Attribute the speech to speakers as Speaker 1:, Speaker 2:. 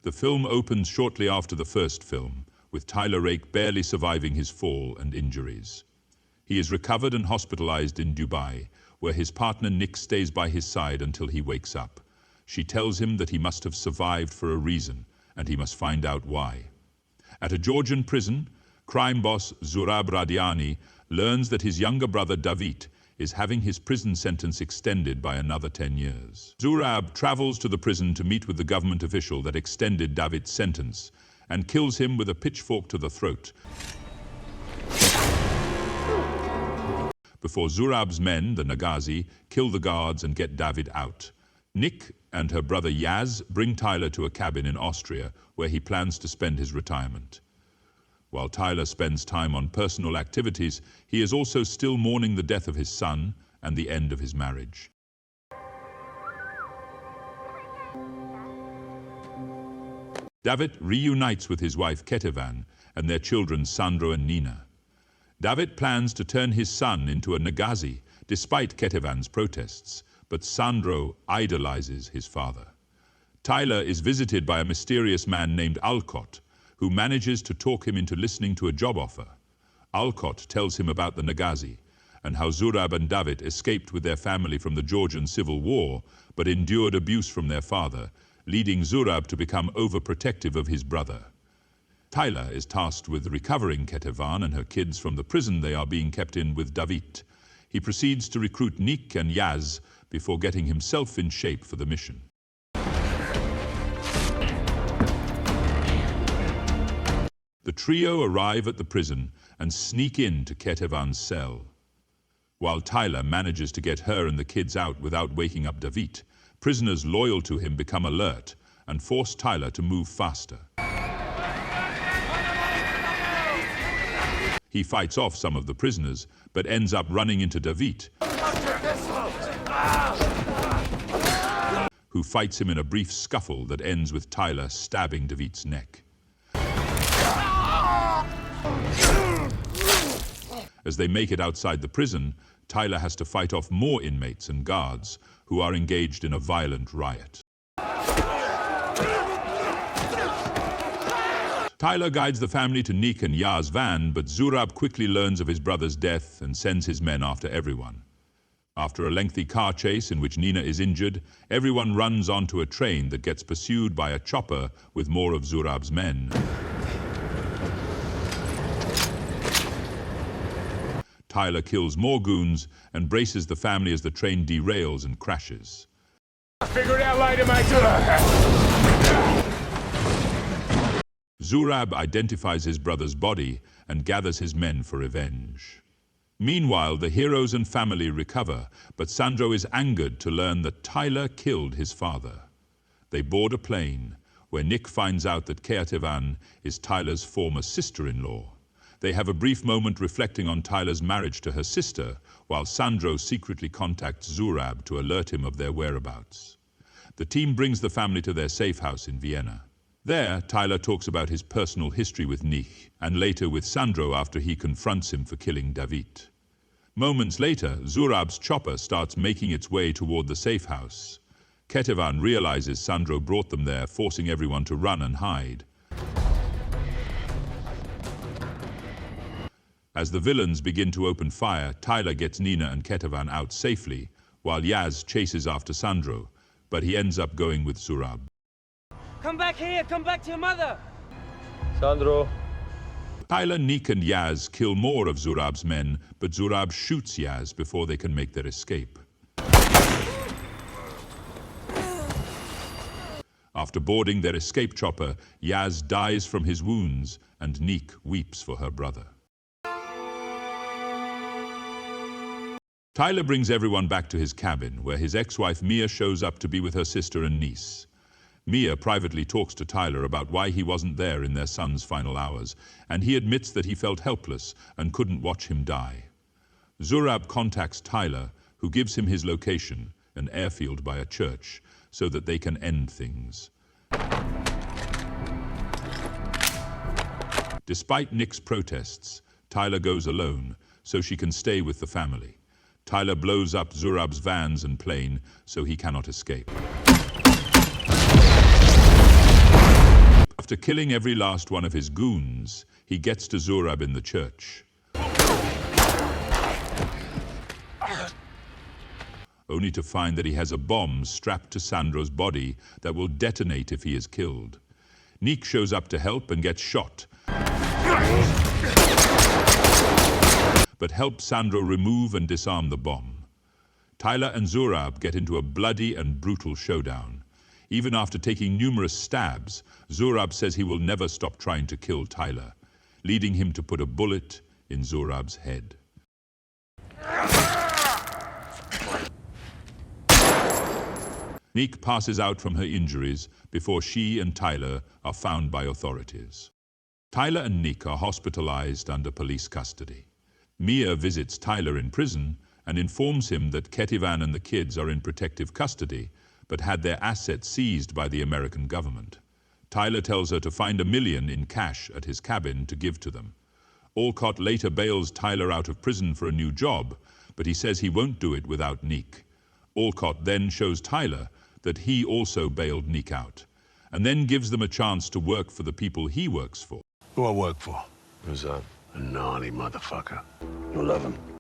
Speaker 1: The film opens shortly after the first film, with Tyler Rake barely surviving his fall and injuries. He is recovered and hospitalized in Dubai, where his partner Nick stays by his side until he wakes up. She tells him that he must have survived for a reason, and he must find out why. At a Georgian prison, crime boss Zurab Radiani learns that his younger brother David is having his prison sentence extended by another 10 years. Zurab travels to the prison to meet with the government official that extended David's sentence and kills him with a pitchfork to the throat. Before Zurab's men, the Nagazi, kill the guards and get David out. Nick and her brother Yaz bring Tyler to a cabin in Austria where he plans to spend his retirement. While Tyler spends time on personal activities, he is also still mourning the death of his son and the end of his marriage. David reunites with his wife Ketevan and their children Sandro and Nina. David plans to turn his son into a Nagazi, despite Ketevan's protests, but Sandro idolizes his father. Tyler is visited by a mysterious man named Alcott, who manages to talk him into listening to a job offer. Alcott tells him about the Nagazi and how Zurab and David escaped with their family from the Georgian Civil War, but endured abuse from their father, leading Zurab to become overprotective of his brother. Tyler is tasked with recovering Ketevan and her kids from the prison they are being kept in with David. He proceeds to recruit Nick and Yaz before getting himself in shape for the mission. The trio arrive at the prison and sneak into Ketevan's cell. While Tyler manages to get her and the kids out without waking up David, prisoners loyal to him become alert and force Tyler to move faster. He fights off some of the prisoners, but ends up running into David, who fights him in a brief scuffle that ends with Tyler stabbing David's neck. As they make it outside the prison, Tyler has to fight off more inmates and guards who are engaged in a violent riot. Tyler guides the family to Nick and Yaz's van, but Zurab quickly learns of his brother's death and sends his men after everyone. After a lengthy car chase in which Nina is injured, everyone runs onto a train that gets pursued by a chopper with more of Zurab's men. Tyler kills more goons and braces the family as the train derails and crashes.
Speaker 2: Figured out later, mate.
Speaker 1: Zurab identifies his brother's body and gathers his men for revenge. Meanwhile, the heroes and family recover, but Sandro is angered to learn that Tyler killed his father. They board a plane, where Nick finds out that Ketevan is Tyler's former sister-in-law. They have a brief moment reflecting on Tyler's marriage to her sister, while Sandro secretly contacts Zurab to alert him of their whereabouts. The team brings the family to their safe house in Vienna. There, Tyler talks about his personal history with Nick, and later with Sandro after he confronts him for killing David. Moments later, Zurab's chopper starts making its way toward the safe house. Ketevan realizes Sandro brought them there, forcing everyone to run and hide. As the villains begin to open fire, Tyler gets Nina and Ketevan out safely, while Yaz chases after Sandro, but he ends up going with Zurab.
Speaker 3: Come back here! Come back to your mother!
Speaker 2: Sandro.
Speaker 1: Tyler, Nick and Yaz kill more of Zurab's men, but Zurab shoots Yaz before they can make their escape. After boarding their escape chopper, Yaz dies from his wounds and Nick weeps for her brother. Tyler brings everyone back to his cabin, where his ex-wife Mia shows up to be with her sister and niece. Mia privately talks to Tyler about why he wasn't there in their son's final hours, and he admits that he felt helpless and couldn't watch him die. Zurab contacts Tyler, who gives him his location, an airfield by a church, so that they can end things. Despite Nick's protests, Tyler goes alone, so she can stay with the family. Tyler blows up Zurab's vans and plane, so he cannot escape. After killing every last one of his goons, he gets to Zurab in the church, only to find that he has a bomb strapped to Sandro's body that will detonate if he is killed. Nick shows up to help and gets shot, but helps Sandro remove and disarm the bomb. Tyler and Zurab get into a bloody and brutal showdown. Even after taking numerous stabs, Zurab says he will never stop trying to kill Tyler, leading him to put a bullet in Zurab's head. Nick passes out from her injuries before she and Tyler are found by authorities. Tyler and Nick are hospitalized under police custody. Mia visits Tyler in prison and informs him that Ketivan and the kids are in protective custody, but had their assets seized by the American government. Tyler tells her to find $1 million in cash at his cabin to give to them. Alcott later bails Tyler out of prison for a new job, but he says he won't do it without Nick. Alcott then shows Tyler that he also bailed Nick out, and then gives them a chance to work for the people he works for.
Speaker 4: Who I work for?
Speaker 5: Who's that?
Speaker 4: A gnarly motherfucker.
Speaker 5: You'll love him.